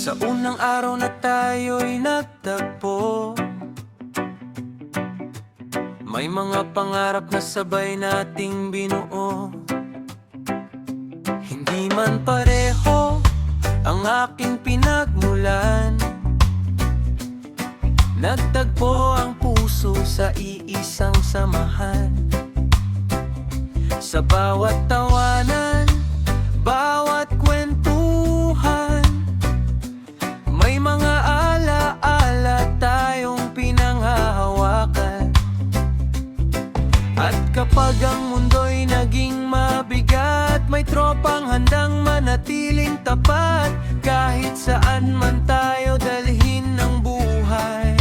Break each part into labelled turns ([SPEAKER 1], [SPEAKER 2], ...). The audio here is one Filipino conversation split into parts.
[SPEAKER 1] Sa unang araw na tayo'y nagtagpo, may mga pangarap na sabay nating binuo. Hindi man pareho ang aking pinagmulan, nagtagpo ang puso sa iisang samahan. Sa bawat tawanan, bawat kwentuhan, may mga ala-ala tayong pinanghahawakan. At kapag ang mundo'y naging mabigat, may tropang handang manatiling tapat. Kahit saan man tayo dalhin ng buhay,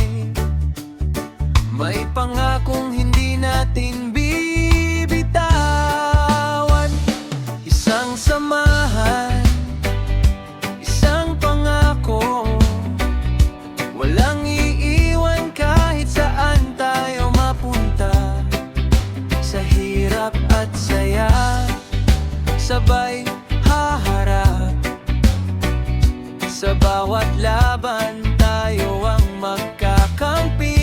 [SPEAKER 1] may pangakong hindi natin bibitawan. Isang samahan, isang pangako, walang iiwan kahit saan tayo mapunta. Sa hirap at saya, sabay haharap. Sa bawat laban, tayo ang magkakampi.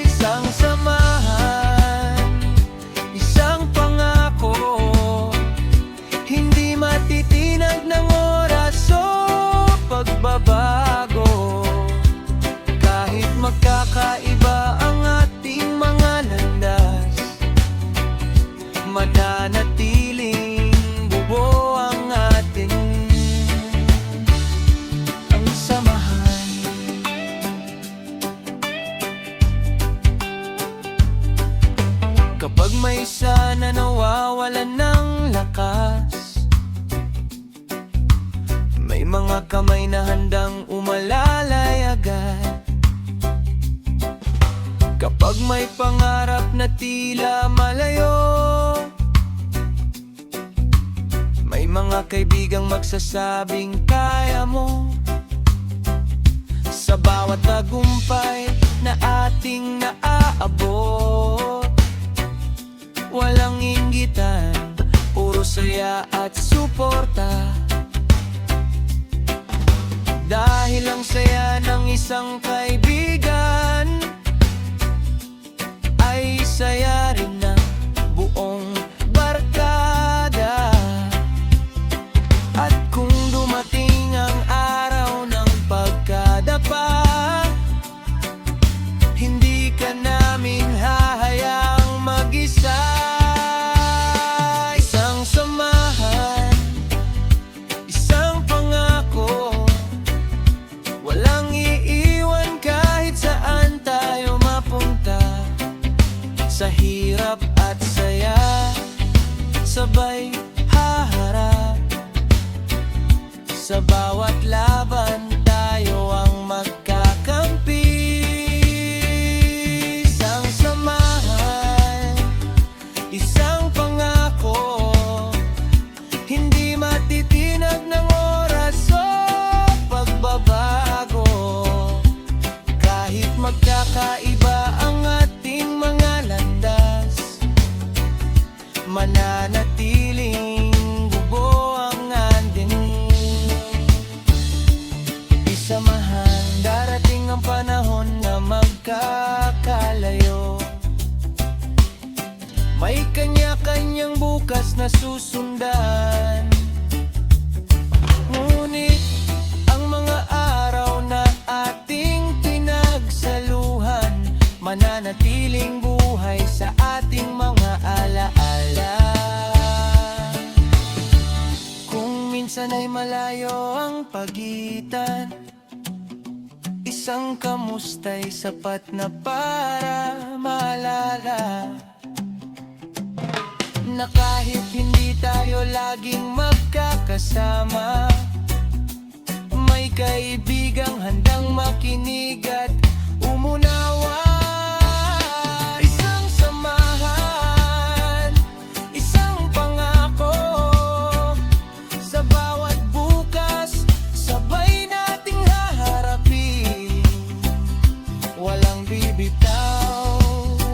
[SPEAKER 1] Isang samahan, isang pangako, hindi matitinag ng oras o pagbabago. Kahit magkakaiba ang ating mga landas, mananatiling buo ang ating samahan. Kapag may isa na nawawalan ng lakas, may mga kamay na handang umalalay agad. Kapag may pangarap na tila malayo, may mga kaibigang magsasabing kaya mo. Sa bawat tagumpay na ating naaabot, walang inggitan, puro saya at suporta. Dahil ang saya ng isang kaibigan ay saya rin ng buong barkada. At kung dumating ang araw ng pagkadapa, hindi ka namin hahayaang mag-isa. Isang samahan, isang pangako, walang iiwan kahit saan tayo mapunta. Sa hirap at saya, sabay haharap. Sa bawat laban, tayo ang magkakampi. Isang samahan, isang pangako, hindi matitinag ng oras o pagbabago. Kahit magkakaiba ang ating mga landas, mananatiling buo ang ating samahan. Darating ang panahon na magkakalayo, may kanya-kanyang bukas na susundan. Ngunit ang mga araw na ating pinagsaluhan, mananatiling buhay sa ating mga alaala. Kung minsan ay malayo ang pagitan, isang kamusta'y sapat na para maalala na kahit hindi tayo laging magkakasama, may kaibigang handang makinig at umunawa. Isang samahan, isang pangako, sa bawat bukas, sabay nating haharapin. Walang bibitaw,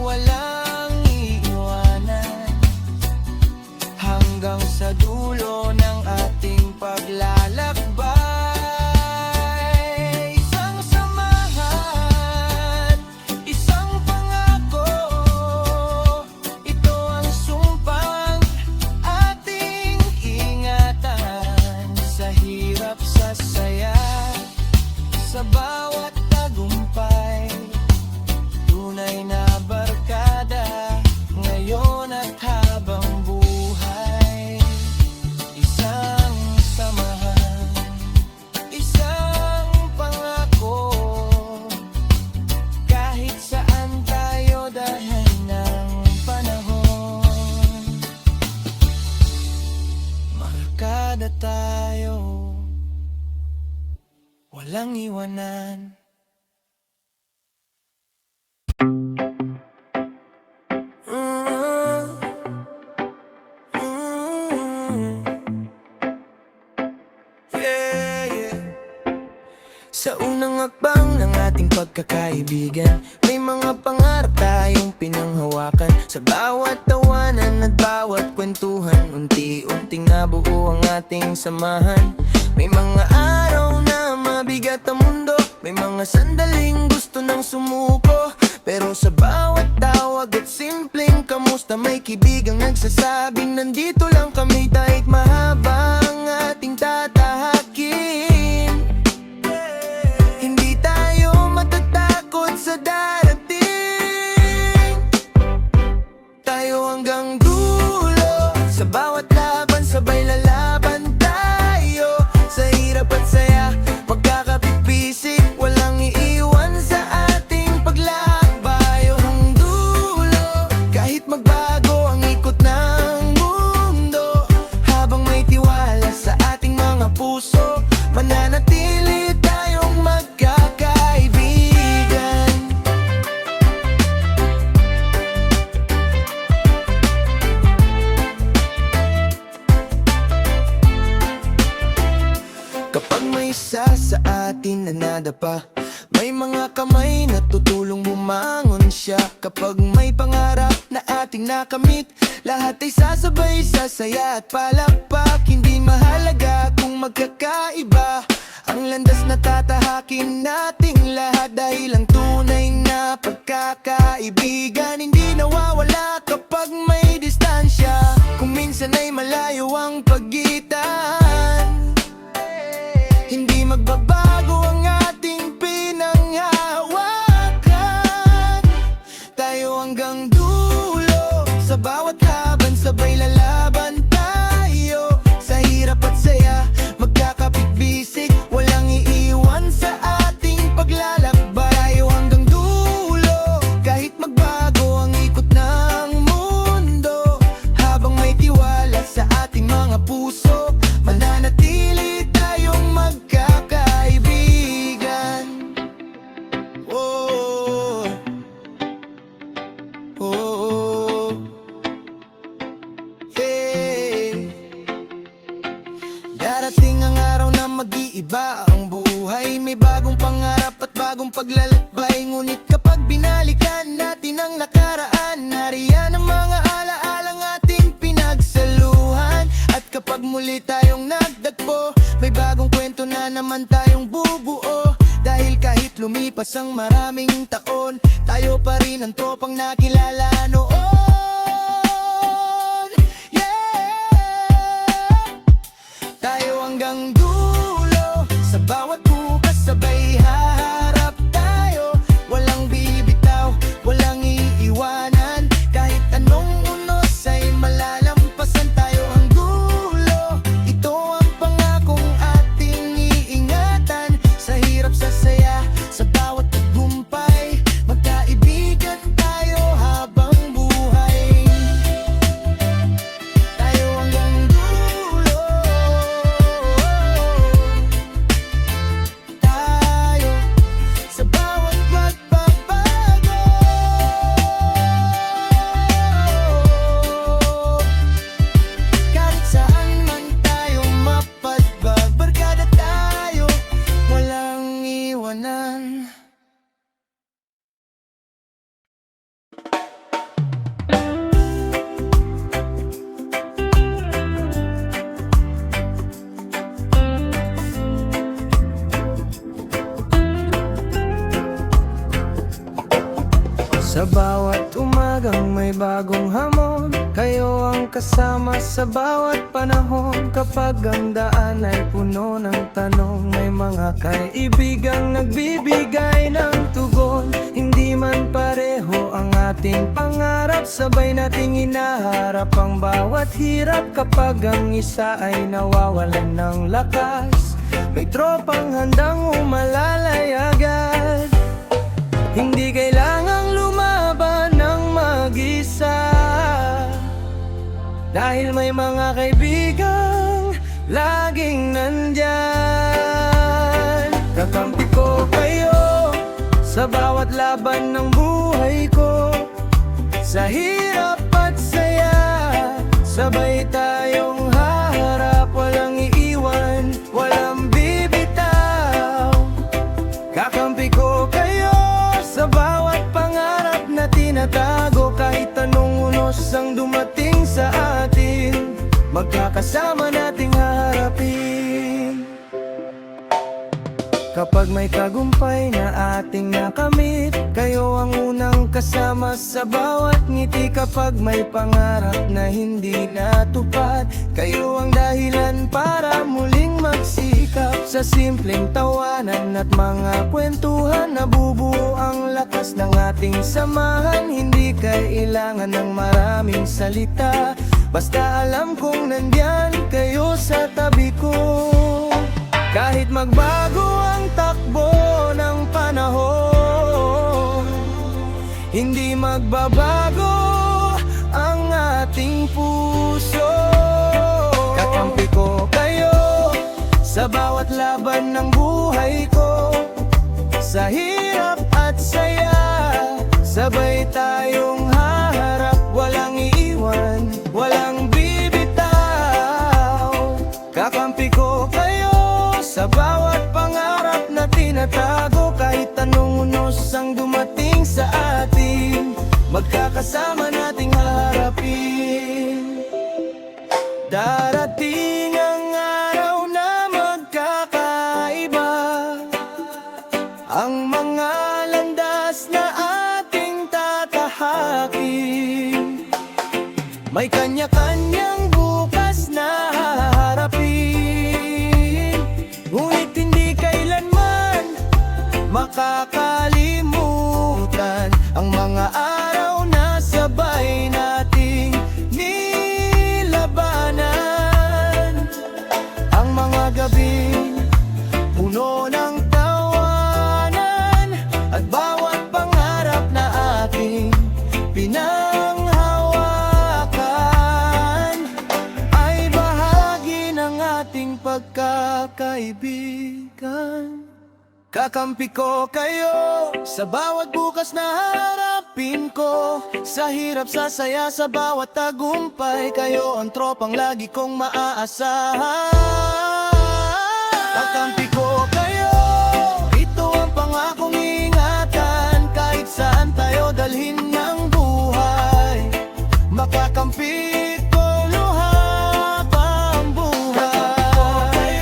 [SPEAKER 1] walang iiwanan, hanggang sa dulo ng ating paglalakbay. iwanan. Mm, mm, yeah, yeah. Sa unang hakbang ng ating pagkakaibigan, may mga pangarap tayong pinanghawakan. Sa bawat tawanan at bawat kwentuhan, unti-unting nabuo ang ating samahan. May mga araw na mabigat ang mundo, may mga sandaling gusto nang sumuko. Pero sa bawat tawag at simpleng kamusta, may kaibigang nagsasabing nandito lang kami kahit mahaba ang ating tatahakin. Hindi tayo matatakot sa darating, tayo hanggang dulo. Sa bawat laban, sabay lalaban tayo. Sa hirap at saya, magkakapit-bisik, walang iiwan sa ating paglakbay hanggang dulo. Kahit magbago ang ikot ng mundo, habang may tiwala sa ating mga puso, mananatili tayong magkakaibigan. Kapag may isa sa atin na nadapa, may mga kamay na tutulong bumangon siya. Kapag may pangarap na ating nakamit, lahat ay sasabay, sasaya at palakpak. Hindi mahalaga kung magkakaiba ang landas na tatahakin nating lahat, dahil ang tunay na pagkakaibigan hindi nawawala kapag may distansya. Kung minsan ay malayo ang pagitan, hindi magbabago ang ating pinanghahawakan. Tayo hanggang dulo. Sa bawat laban, sabay lalaban tayo. Sa hirap at saya, magkakapit-bisik, walang iiwan sa ating paglalakbay. Tayo hanggang dulo. Kahit magbago ang ikot ng mundo, habang may tiwala sa ating mga puso, mananatili tayong magkakaibigan. Oh, oh, hey. Darating ang araw na mag-iiba ang buhay, may bagong pangarap at bagong paglalakbay. Ngunit kapag binalikan natin ang nakaraan, nariyan ang mga alaalang ating pinagsaluhan. At kapag muli tayong nagdagpo, may bagong kwento na naman tayong bubuo. Dahil kahit lumipas ang maraming taon, tayo pa rin ang tropang nakilala noon. Yeah! Tayo hanggang dulo. Sa bawat bukas, sabay haharap tayo. Walang bibitaw, walang iiwanan. Kahit anong unos ay malalampasan, tayo ang dulo. Ito ang pangakong ating iingatan. Sa hirap, sa saya, sa bawat tagumpay, magkaibigan tayo habang buhay. Tayo hanggang dulo. Tayo sa bawat pagbabago. Kahit saan man tayo mapadpag, barkada tayo, walang iwanan. Sa bawat umagang may bagong hamon, kayo ang kasama sa bawat panahon. Kapag ang daan ay puno ng tanong, may mga kaibigang nagbibigay ng tugon. Hindi man pareho ang ating pangarap, sabay nating inaharap ang bawat hirap. Kapag ang isa ay nawawalan ng lakas, may tropang handang umalalay agad. Hindi kailangang lumaban ng mag-isa, dahil may mga kaibigang laging nandyan. Kakampi ko bawat laban ng buhay ko. Sa hirap at saya, sabay tayong haharap. Walang iiwan, walang bibitaw. Kakampi ko kayo sa bawat pangarap na tinatago. Kahit anong unos ang dumating sa atin, magkakasama nating haharapin. Kapag may tagumpay na ating nakamit, kayo ang unang kasama sa bawat ngiti. Kapag may pangarap na hindi natupad, kayo ang dahilan para muling magsikap. Sa simpleng tawanan at mga kwentuhan, nabubuo ang lakas ng ating samahan. Hindi kailangan ng maraming salita, basta alam kong nandyan kayo sa tabi ko. Kahit magbago ang takbo ng panahon, hindi magbabago ang ating puso. Kakampi ko kayo sa bawat laban ng buhay ko. Sa hirap at saya, sabay tayong haharap. Walang iiwan, walang bibitaw. Kakampi ko kayo sa bawat pangarap na tinatago. Kahit anong unos ang dumating sa atin, magkakasama nating haharapin. Darating ang araw na magkakaiba, ang mga landas na ating tatahakin. May kanya-kanyang bukas na haharapin, ngunit hindi kailanman makakalimutan ang mga araw na sabay nating nilabanan. Ang mga gabing puno ng tawanan, at bawat pangarap na ating pinanghawakan ay bahagi ng ating pagkakaibigan. Kakampi ko kayo sa bawat bukas na harapin ko. Sa hirap, sa saya, sa bawat tagumpay, kayo ang tropang lagi kong maaasahan. Kakampi ko kayo, ito ang pangakong ingatan. Kahit saan tayo dalhin ng buhay, makakampi ko luhabang buhay.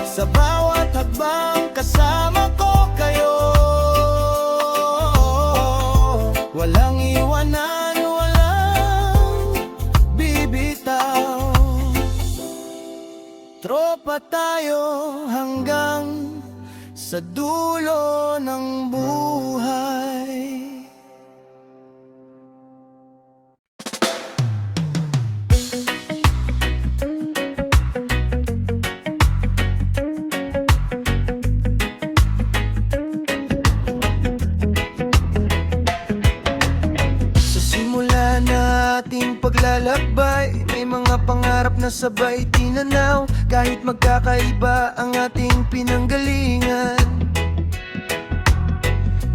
[SPEAKER 1] Sa bawat hakbang kasama ko kayo, walang iwanan, walang bibitaw. Tropa tayo hanggang sa dulo ng buhay. Ating paglalakbay, may mga pangarap na sabay tinanaw. Kahit magkakaiba ang ating pinanggalingan,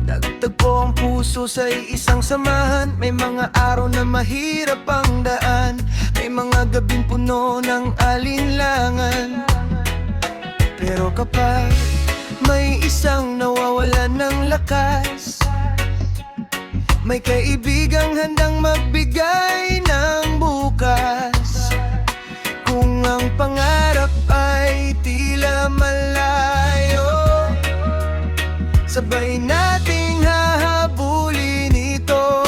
[SPEAKER 1] nagtagpo ang puso sa isang samahan. May mga araw na mahirap ang daan, may mga gabing puno ng alinlangan. Pero kapag may isang nawawalan ng lakas, may kaibigang handang magbigay ng bukas. Kung ang pangarap ay tila malayo, sabay nating hahabulin ito.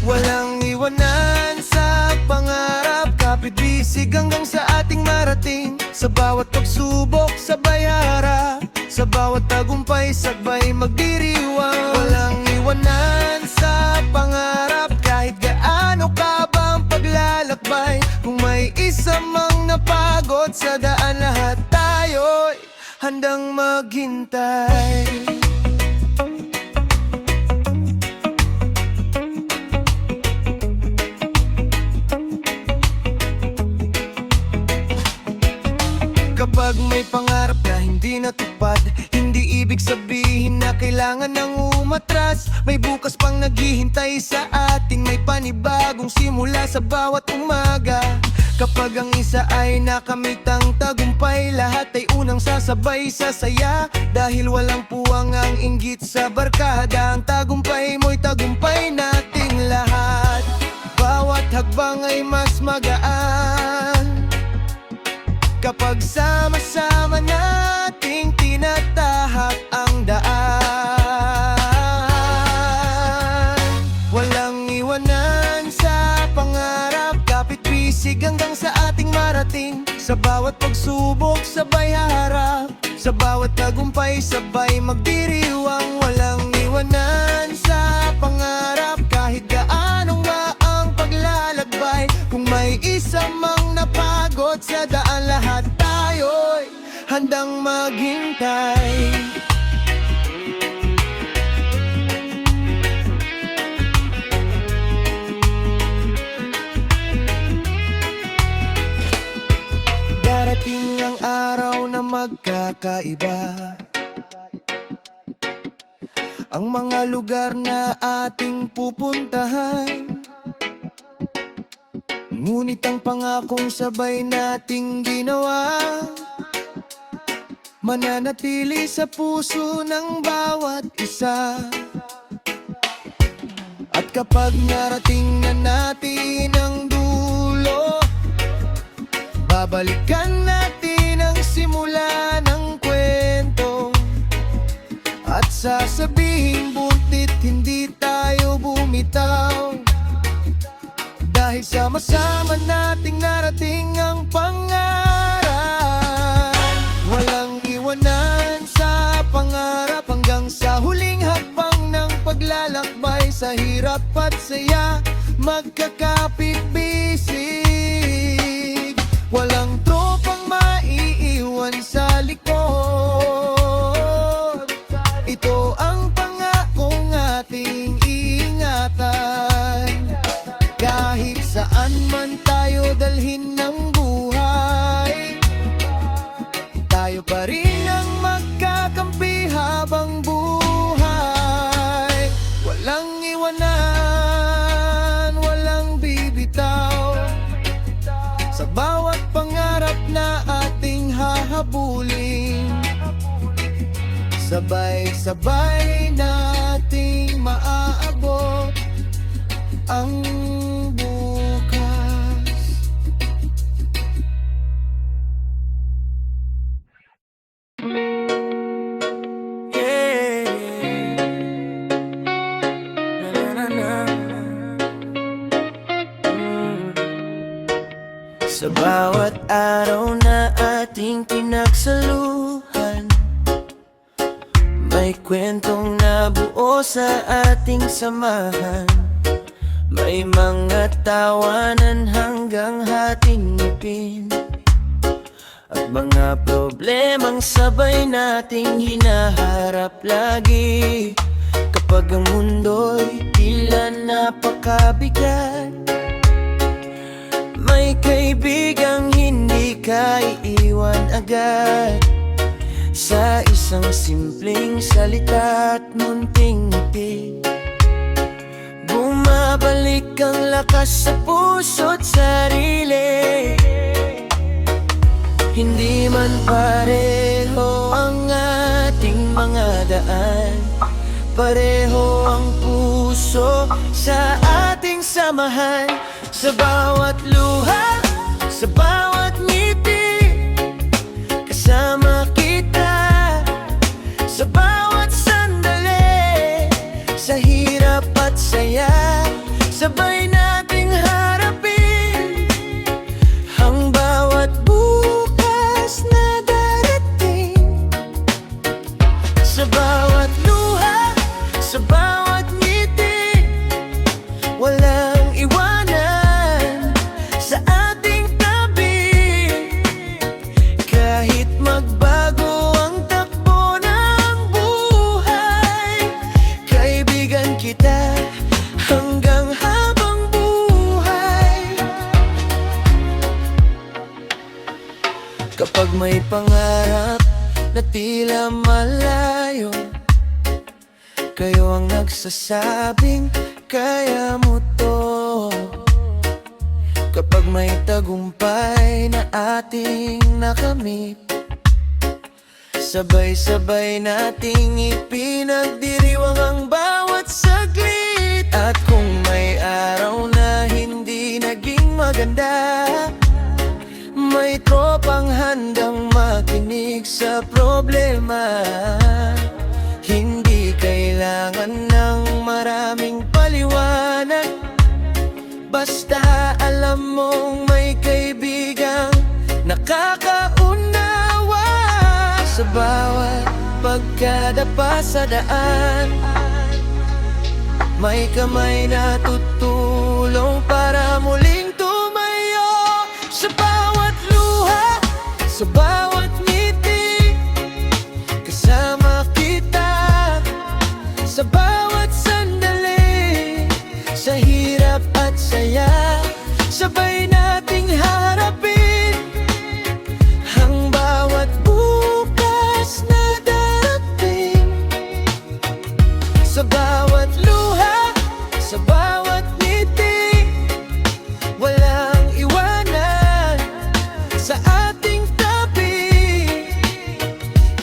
[SPEAKER 1] Walang iwanan sa pangarap, kapit-bisig hanggang sa ating marating. Sa bawat pagsubok, sabay harap, sa bawat tagumpay, sabay magdiriwang. Walang iwanan sa pangarap, kahit gaano ka bang paglalakbay. Kung may isa mang napagod sa daan, lahat tayo'y handang maghintay. Kapag may pangarap na hindi natupad, hindi ibig ibig sabihin na kailangan ng umatras. May bukas pang naghihintay sa atin, may panibagong simula sa bawat umaga. Kapag ang isa ay nakamit ang tagumpay, lahat ay unang sasabay sa saya. Dahil walang puwang ang inggit sa barkada, ang tagumpay mo'y tagumpay nating lahat. Bawat hakbang ay mas magaan kapag sama-sama nating tinatahak ang daan. Walang iwanan sa pangarap, kapit bisig hanggang sa ating marating. Sa bawat pagsubok, sabay haharap. Sa bawat tagumpay, sabay magdiriwang. Walang iwanan sa pangarap, kahit gaanong nga ang paglalakbay. Kung may isa mang napagod sa daan, lahat tayo'y handang maghintay. Darating ang araw na magkakaiba, ang mga lugar na ating pupuntahan. Ngunit ang pangakong sabay nating ginawa, mananatili sa puso ng bawat isa. At kapag narating na natin ang dulo, babalikan natin ang simula ng kwento. At sasabihin buntit, hindi tayo bumitaw. Dahil sama-sama nating narating ang pangarap. Walang iwanan sa pangarap, hanggang sa huling hakbang ng paglalakbay. Sa hirap at saya, magkakapit bisig. Walang tropang maiiwan sa likod. Ito ang pangakong ating iingatan. Kahit saan man tayo dalhin ng buhay, tayo pa rin ang magkakampi habang buhay. Walang iwanan, walang bibitaw, sa bawat pangarap na ating hahabulin. Sabay-sabay nating maaabot ang bukas. Yeah. Na, na, na, Sa bawat araw na ating pinagsaluhan, may kwentong nabuo sa ating samahan. May mga tawanan hanggang hating ngipin, at mga problemang sabay nating hinaharap lagi. Kapag ang mundo'y tila napakabigat, may kaibigang hindi ka iiwan agad. Sa isang simpleng salita at munting ngiti, bumabalik ang lakas sa puso't sarili. Hindi man pareho ang ating mga daan, pareho ang puso sa ating samahan. Sa bawat luha, sa bawat ngiti, kasama kita. Sa bawat sandali, sa hirap at saya, sabay nating harapin ang bawat bukas na darating. Sa bawat luha, sa bawat ngiti, walang iwanan sa ating tabi. Kahit magbago ang takbo ng buhay, kaibigan kita hanggang habang buhay. Kapag may pangarap na tila malayo, ang nagsasabing kaya mo to. Kapag may tagumpay na ating nakamit, sabay-sabay nating ipinagdiriwang ang bawat saglit. At kung may araw na hindi naging maganda, may tropang handang makinig sa problema. Hindi kailangan ng maraming paliwanag, basta alam mong may kaibigang nakakaunawa. Sa bawat pagkadapa sa daan, may kamay na tutulong para muling tumayo. Sa bawat luha, sa bawat ngiti, kasama kita. Sa bawat sandali, sa hirap at saya, sabay nating harapin ang bawat bukas na darating. Sa bawat luha, sa bawat ngiti, walang iwanan sa ating tabi.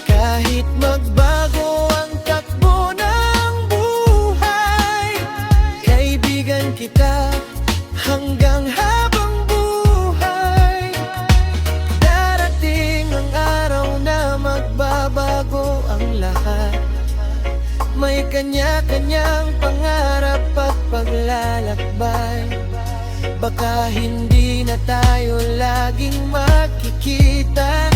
[SPEAKER 1] Kahit magbago ang takbo ng buhay, kaibigan kita hanggang habang buhay. Darating ang araw na magbabago ang lahat, may kanya-kanyang pangarap at paglalakbay. Baka hindi na tayo laging makikita,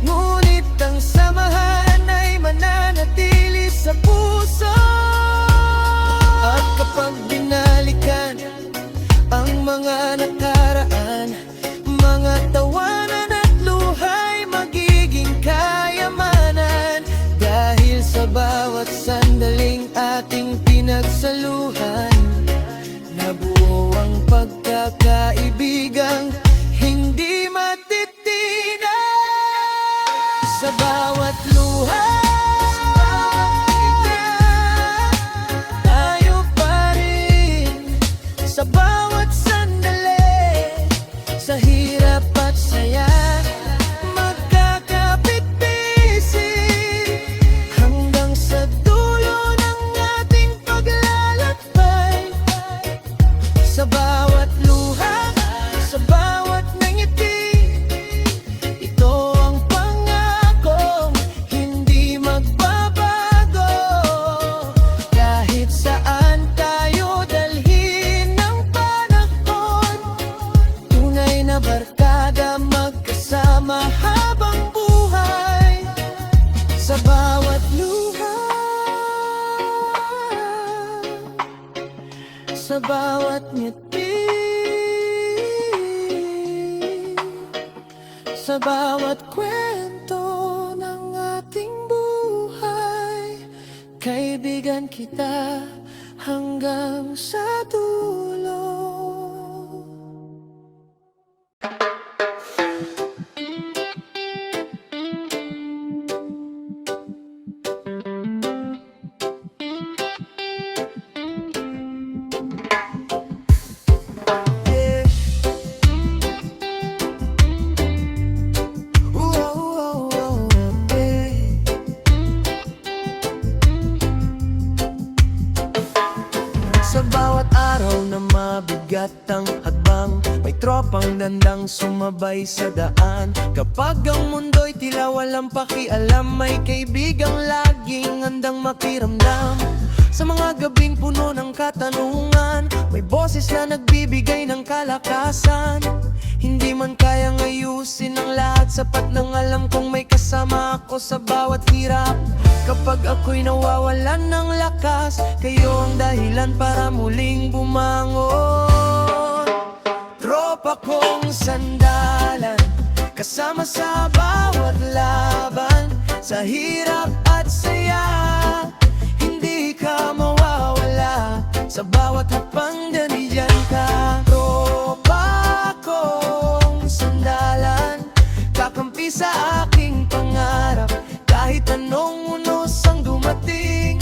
[SPEAKER 1] ngunit ang samahan ay mananatili sa puso. At kapag binalikan ang mga nakaraan, mga tawanan at luhay magiging kayamanan. Dahil sa bawat sandaling ating pinagsaluhan, nabuo ang pagkakaibigang hindi matitinag. Sa bawat luha, tayo pa rin. Sa bawat sandali, sa hirap at saya, magkakapit-pisit hanggang sa dulo ng ating paglalakbay. Sa bawat luha, sa bawat ngiti, ito ang pangakong hindi magbabago. Kahit saan tayo dalhin ng panahon, tunay na barkada magkasama habang buhay. Sa bawat luha, sa bawat ngiti, sa bawat kwento ng ating buhay, kaibigan kita hanggang sa dulo. Sa bawat araw na mabigat ang hadbang, may tropang dandang sumabay sa daan. Kapag ang mundo'y tila walang pakialam, may kaibigang laging handang makiramdam. Sa mga gabing puno ng katanungan, may boses na nagbibigay ng kalakasan. Hindi man kayang ayusin ang lahat, sapat ng alam kong may kasama ako sa bawat hirap. Kapag ako'y nawawalan ng lakas, kayo ang dahilan para muling bumangon. Tropa kong sandalan, kasama sa bawat laban, sa hirap at saya, hindi ka mawawala. Sa bawat hapang daniyan ka. Tropa kong sandalan, kakampi sa aking pangarap. Kahit anong unos ang dumating,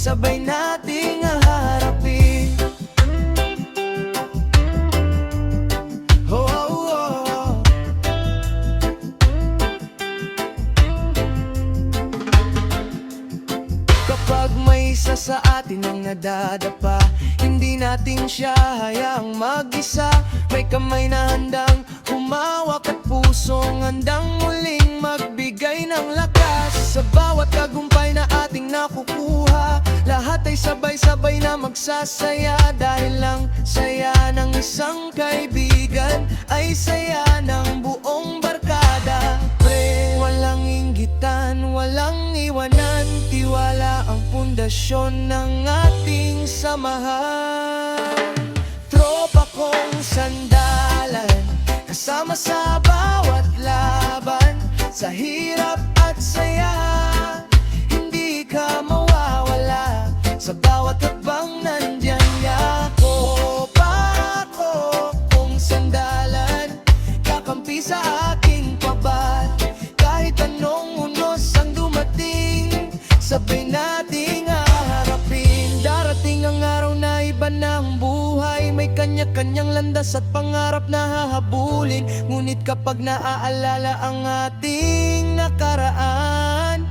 [SPEAKER 1] sabay nating haharapin. Oh, oh, oh. Kapag may isa sa atin ang nadadapa, hindi natin siya hayaang mag-isa. May kamay na handang humawak at pusong handang muling magbigay ng lakas. Sa bawat tagumpay na ating nakukuha, lahat ay sabay-sabay na magsasaya. Dahil lang saya ng isang kaibigan ay saya ng buong barkada. Pre, walang inggitan, walang iwanan, tiwala ang pundasyon ng ating samahan. Tropa kong sandalan, kasama sa bawat laban, sa hirap at saya, hindi ka mawawala. Sa bawat habang nandyan ako, pako kong sandalan, kakampi sa aking pabat. Kahit anong unos ang dumating, sabay nating haharapin. Darating ang araw na iba na ang buhay, may kanya-kanyang landas at pangarap na hahabulin. Ngunit kapag naaalala ang ating nakaraan,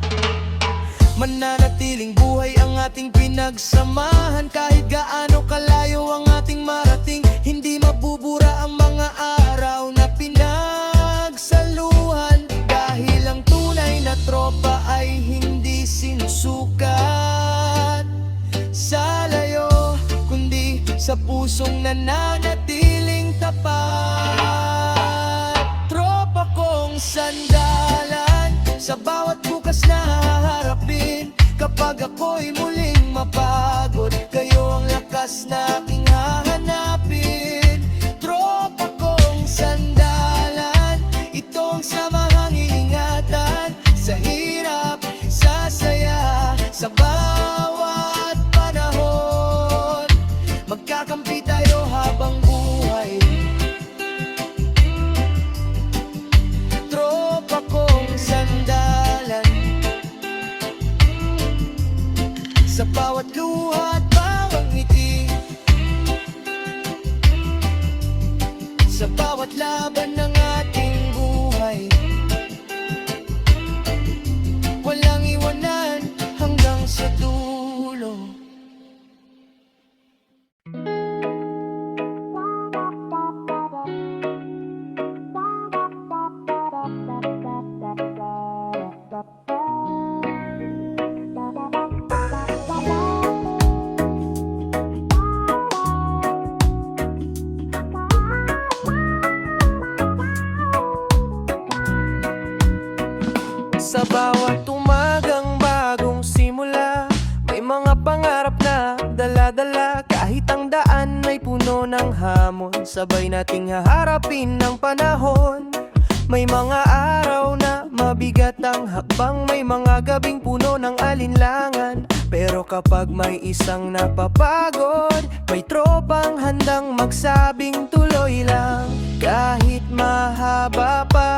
[SPEAKER 1] mananatiling buhay ang ating pinagsamahan. Kahit gaano kalayo ang ating marating, hindi mabubura ang mga araw na pinagsaluhan. Dahil ang tunay na tropa ay hindi sinusukat sa layo, kundi sa pusong nananatiling tapat. Tropa kong sandalan, sa bawat bukas na haharapin. Kapag ako'y muling mapagod, kayo ang lakas na aking hahanapin. Tropa kong sandalan, itong samahang iingatan, sa hirap, sa saya, sa bawat panahon. Magkakampi tayo habang buhay. Tropa kong sandalan, sa bawat luha at bawat ngiti, sa bawat laban ng ating buhay. Walang iwanan hanggang sa dulo. Sa bawat umagang bagong simula, may mga pangarap na dala-dala. Kahit ang daan ay puno ng hamon, sabay nating haharapin ng panahon. May mga araw na mabigat ang hakbang, may mga gabing puno ng alinlangan. Pero kapag may isang napapagod, may tropang handang magsabing tuloy lang. Kahit mahaba pa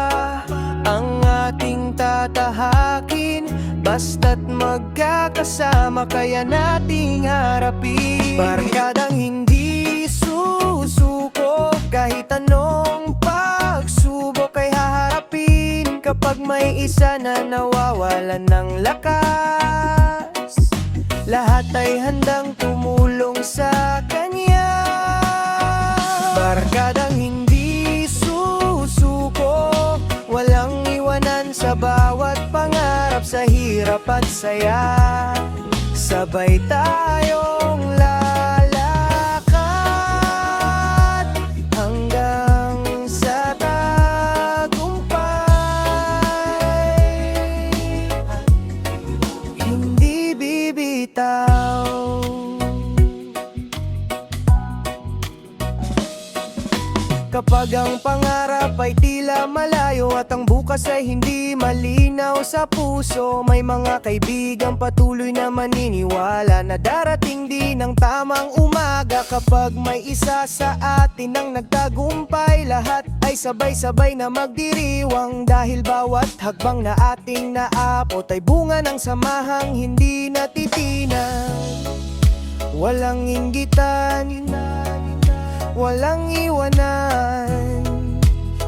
[SPEAKER 1] ang ating tatahakin, basta't magkakasama kaya nating harapin. Barkadang hindi susuko, kahit anong pagsubok ay haharapin. Kapag may isa na nawawalan ng lakas, lahat ay handang tumulong sa kanya. Barkadang hindi susuko, walang iwanan sa bawat pangarap, sa hirap at saya. Sabay tayong lalakad hanggang sa tagumpay, hindi bibitaw. Kapag ang pangarap ay tila malayo at ang bukas ay hindi malinaw sa puso, may mga kaibigang patuloy na maniniwala na darating din ang tamang umaga. Kapag may isa sa atin ang nagtagumpay, lahat ay sabay-sabay na magdiriwang. Dahil bawat hagbang na ating naabot ay bunga ng samahang hindi natitinag. Walang inggitan, walang iwanan.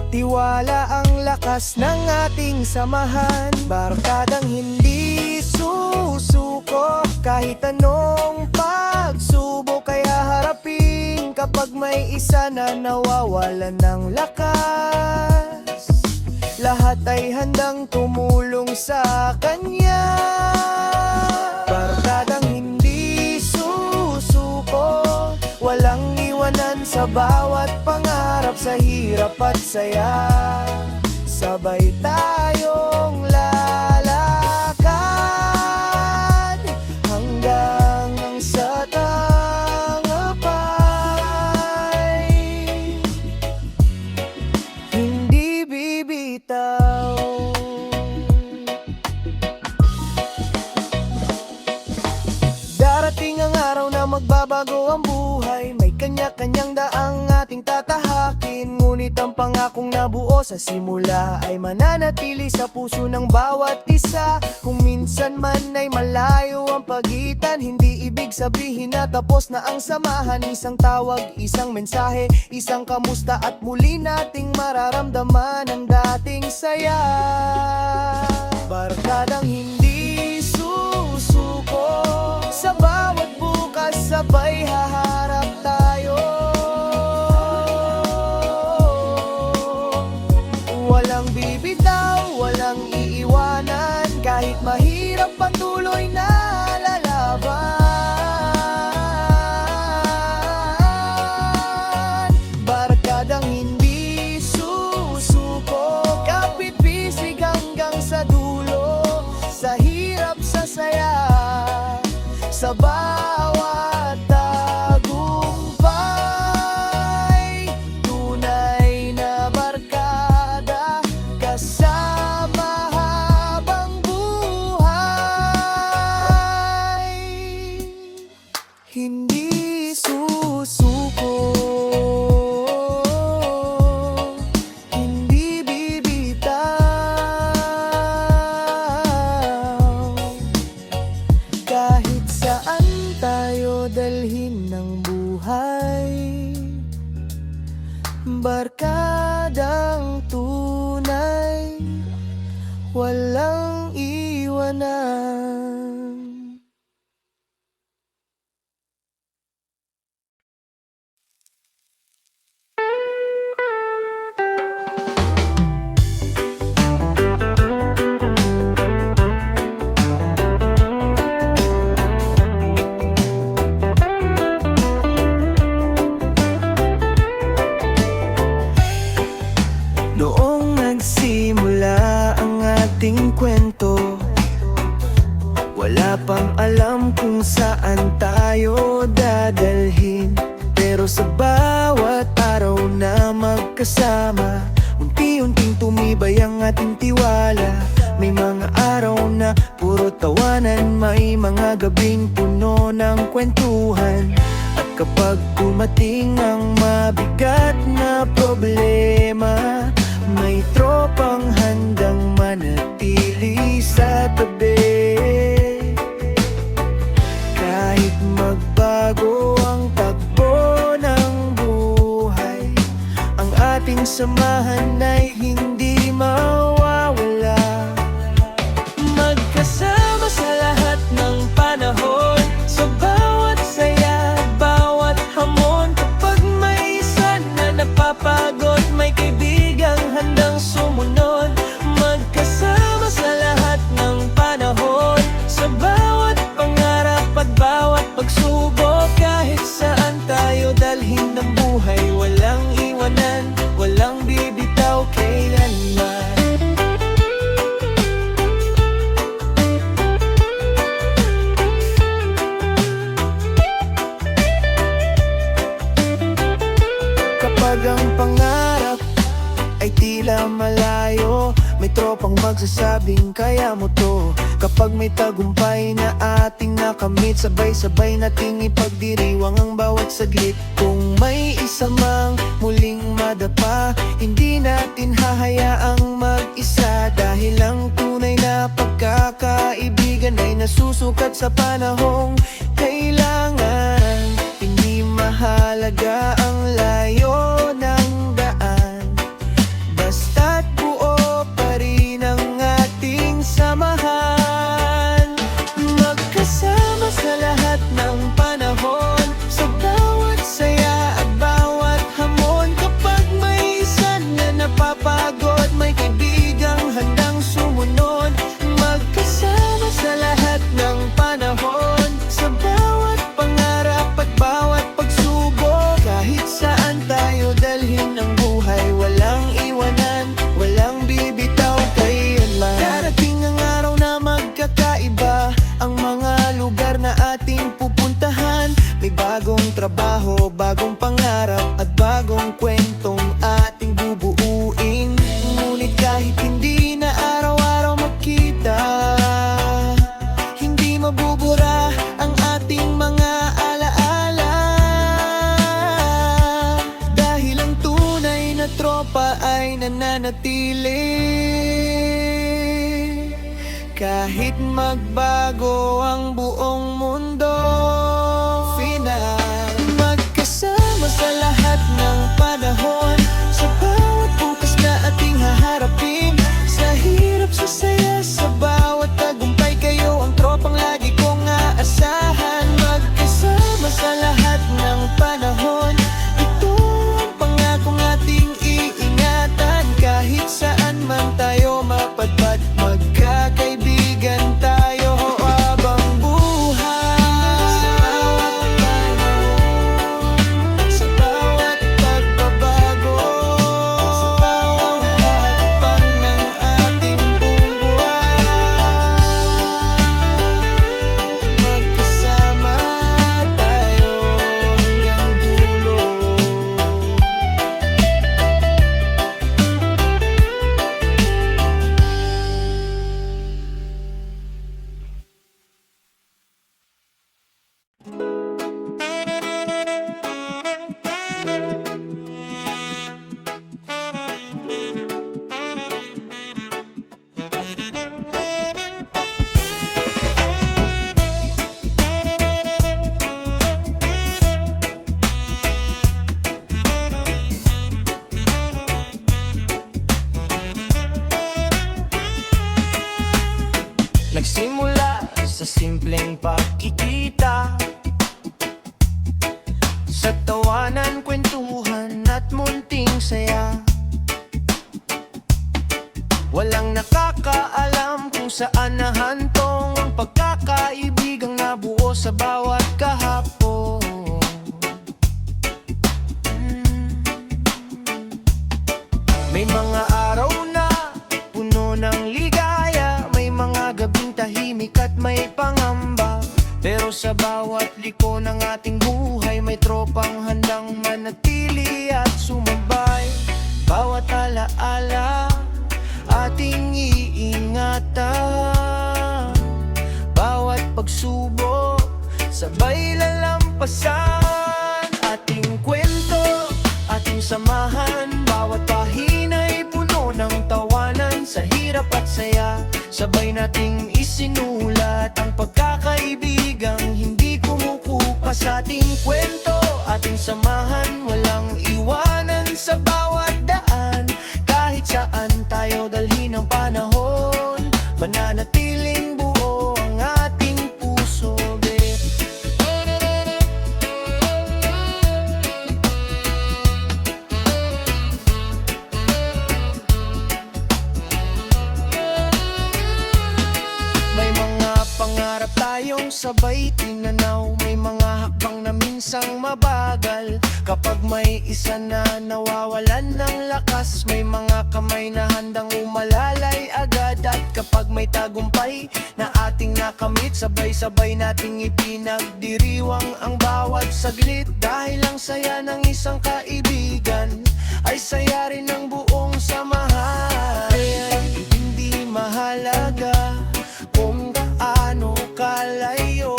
[SPEAKER 1] Tiwala ang lakas ng ating samahan. Barkadang hindi susuko kahit anong pagsubok. Kaya harapin kapag may isa na nawawalan ng lakas. Lahat ay handang tumulong sa kanya. Barkadang hindi susuko, walang iwanan sa bawat pangarap. Sa hirap at saya, sabay tayong lalakad hanggang ang sa tagumpay. Hindi bibitaw. Darating ang araw na magbabago ang buhay. May kanya-kanyang daang ating tatahakin. Ngunit ang pangakong nabuo sa simula ay mananatili sa puso ng bawat isa. Kung minsan man ay malayo ang pagitan, hindi ibig sabihin na tapos na ang samahan. Isang tawag, isang mensahe, isang kamusta at muli nating mararamdaman ang dating saya. Barkadang hindi susuko, sa bawat bukas sabay haharap tayo. Walang bibitaw, walang iiwanan. Kahit mahirap patuloy na lalaban. Barkadang hindi susuko, kapit-bisig hanggang sa dulo. Sa hirap, sa saya, sa bawat tagumpay. Tunay na barkada, kasama habang buhay. Hindi susuko, hindi bibitaw. Kahit saan tayo dalhin ng buhay, barkadang tunay, walang iwanan. Noong nagsimula ang ating kwento, wala pang alam kung saan tayo dadalhin. Pero sa bawat araw na magkasama, unti-unting tumibay ang ating tiwala. May mga araw na puro tawanan, may mga gabing puno ng kwentuhan. At kapag dumating ang mabigat na problema, may tropang handang manatili sa tabi. Kahit magbago ang takbo ng buhay, ang ating samahan ay hindi mawawala. Magkasama sa lahat ng panahon, sa bawat saya, bawat hamon. Kapag may isa na napapagod, may kaibigang handang sumunod. Magkasama sa lahat ng panahon, sa bawat pangarap at bawat pagsubok. Kahit saan tayo dalhin ng buhay, walang iwanan, walang bibitaw kailanman. Kapag ang pangarap ay tila malayo, may tropang magsasabing kaya mo to. Kapag may tagumpay na ating nakamit, sabay-sabay nating ipagdiriwang ang bawat saglit. Kung may isa mang muling madapa, hindi natin hahayaang mag-isa. Dahil ang tunay na pagkakaibigan ay nasusukat sa panahong kailangan. mahalaga ang layo ng daan, basta't buo pa rin ang ating samahan. Magkasama sa lahat ng panahon, sa bawat saya at bawat hamon. Kapag may isa na napapagod, may kaibigang handang sumunod. Magkasama sa lahat ng panahon, sa bawat pangarap at bawat pagsubok. Kahit saan tayo dalhin ng buhay, walang iwanan, walang bibitaw kailanman. Darating ang araw na magkakaiba ang mga lugar na ating pupuntahan. May bagong trabaho, bagong pangarap at bagong kwentong ating bubuuin. Ngunit kahit hindi na araw-araw magkita, hindi mabubura ang ating mga alaala. Dahil ang tunay na tropa ay nananatili. Kahit magbago ang buong mundo, final. Magkasama sa lahat ng panahon, sa bawat bukas na ating haharapin. Sa hirap, sa saya, sa bawat tagumpay, kayo ang tropang lagi kong aasahan. Magkasama sa lahat ng panahon, ito ang pangakong ating iingatan. Kahit saan man tayo mapadpad, magkakaibigan tayo habang buhay. Sa bawat pagbabago, sa bawat hakbang ng ating buhay, magkasama tayo hanggang dulo. Nagsimula sa simpleng pagkikita, sa tawanan, kwentuhan at munting saya. Walang nakakaalam kung saan nahantong ang pagkakaibigang nabuo sa bawat kahapon. May mga araw na puno ng ligaya, may mga gabing tahimik at may pangamba. Pero sa bawat liko ng ating buhay, may tropang handang manatili at sumabay. Bawat alaala ating iingatan, bawat pagsubok sabay lalampasan. Ating kwento, ating samahan, bawat pahina'y puno ng tawanan. Sa hirap at saya, sabay nating isinulat ang pagkakaibigang hindi kumukupas. Ating kwento, ating samahan, walang iwanan sa bawat daan. Kahit saan tayo dalhin ng panahon, mananatiling buo ang ating puso, babe. May mga pangarap tayong sabay tinanaw, may mga hakbang na minsang mabagal. Kapag may isa na nawawalan ng lakas, may mga kamay na handang umalalay agad. At kapag may tagumpay na ating nakamit, sabay-sabay nating ipinagdiriwang ang bawat saglit. Dahil ang saya ng isang kaibigan ay saya rin ng buong samahan. Kaya hindi mahalaga kung gaano kalayo,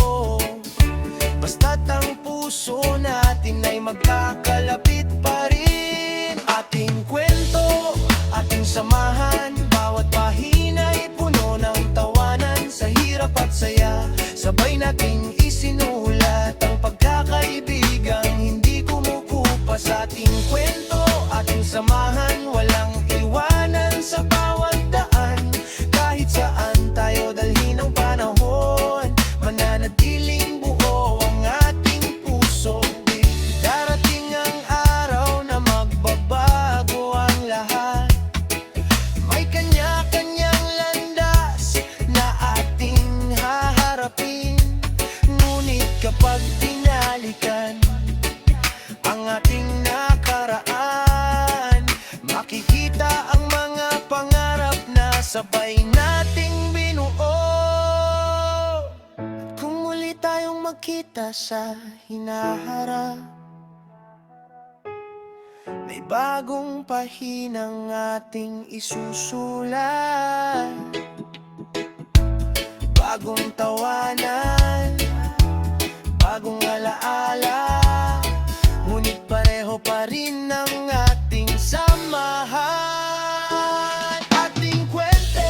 [SPEAKER 1] basta't ang puso natin ay magkakalapit pa rin. Ating kwento, ating samahan, bawat pahina'y puno ng tawanan. Sa hirap at saya, sabay nating isinulat ang pagkakaibigang hindi kapag binalikan ang ating nakaraan. Makikita ang mga pangarap na sabay nating binuo. Kung muli tayong magkita sa hinaharap, may bagong pahinang ating isusulat. Bagong tawanan, bagong alaala, ngunit pareho pa rin ang ating samahan. Ating kwento,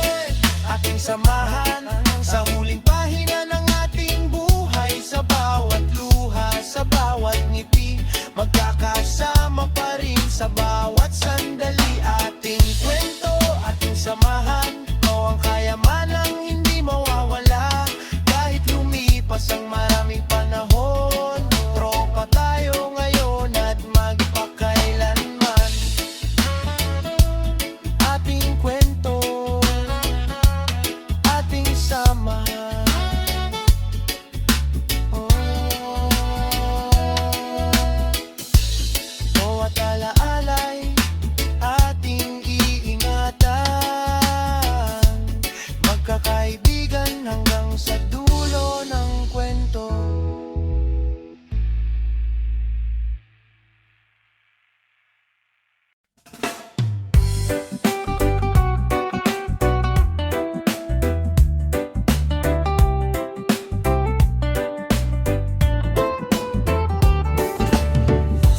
[SPEAKER 1] ating samahan, sa huling pahina ng ating buhay. Sa bawat luha, sa bawat ngiti, magkakasama pa rin sa bawat sandali. Ating kwento, ating samahan, ikaw ang kayamanang hindi mawawala. Kahit lumipas ang maraming panahon, tropa tayo ngayon at magpakailanman. Ating kwento, ating samahan. Bawat alaala'y ating iingatan, magkakaibigan hanggang sa dulo ng kwento.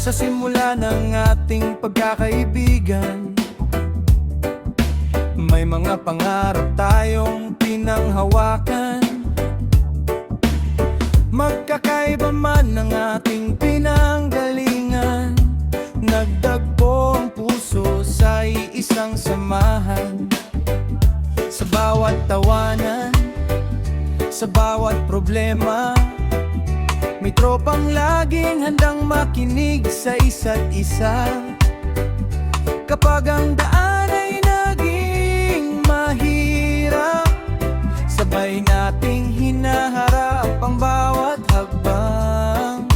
[SPEAKER 1] Sa simula ng ating pagkakaibigan, may mga pangarap tayong pinanghawakan. Magkakaiba man ang ating pinanggalingan, nagdagpo ang puso sa iisang samahan. Sa bawat tawanan, sa bawat problema, may tropang laging handang makinig sa isa't isa. Kapag ang daan ay naging mahirap, sabay nating hinaharap ang bawat hakbang.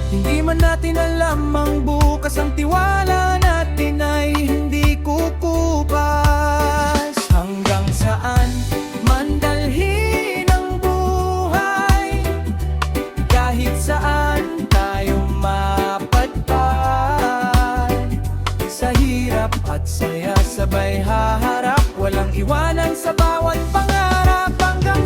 [SPEAKER 1] Hindi man natin alam ang bukas, ang tiwala natin ay hindi kukupas. Hanggang saan man dalhin ang buhay, kahit saan tayo mapadpad, sa hirap at saya sabay haharap, walang iwanan sa bawat pangarap. Hanggang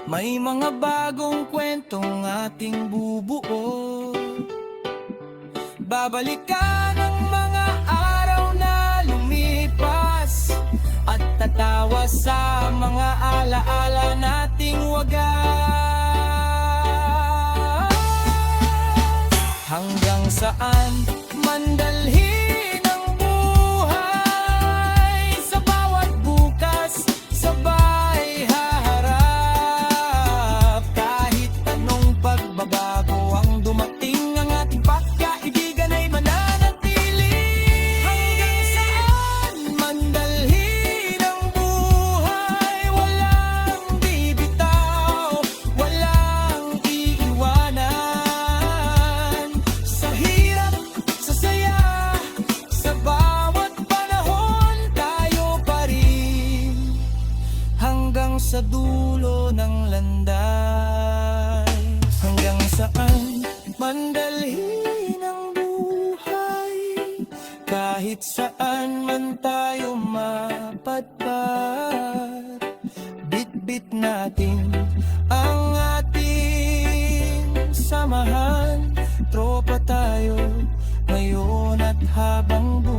[SPEAKER 1] May mga bagong kwentong ating bubuo. Babalikan ang mga araw na lumipas at tatawa sa mga alaala nating wagas. Hanggang saan mandalhin ang buhay, sa bawat bukas sabay haharap. Kahit anong pagbabago ang dumating, ang ating pagkaibigan ay mananatili. Hanggang saan mandalhin ang buhay, walang bibitaw, walang iiwanan. Sa hirap, sa saya, sa bawat panahon tayo pa rin, hanggang sa dulo ng landay. Hanggang saan mandalhin ang buhay, kahit saan man tayo mapadpad. Bit-bit natin ang ating samahan, tropa tayo ngayon at habang buhay.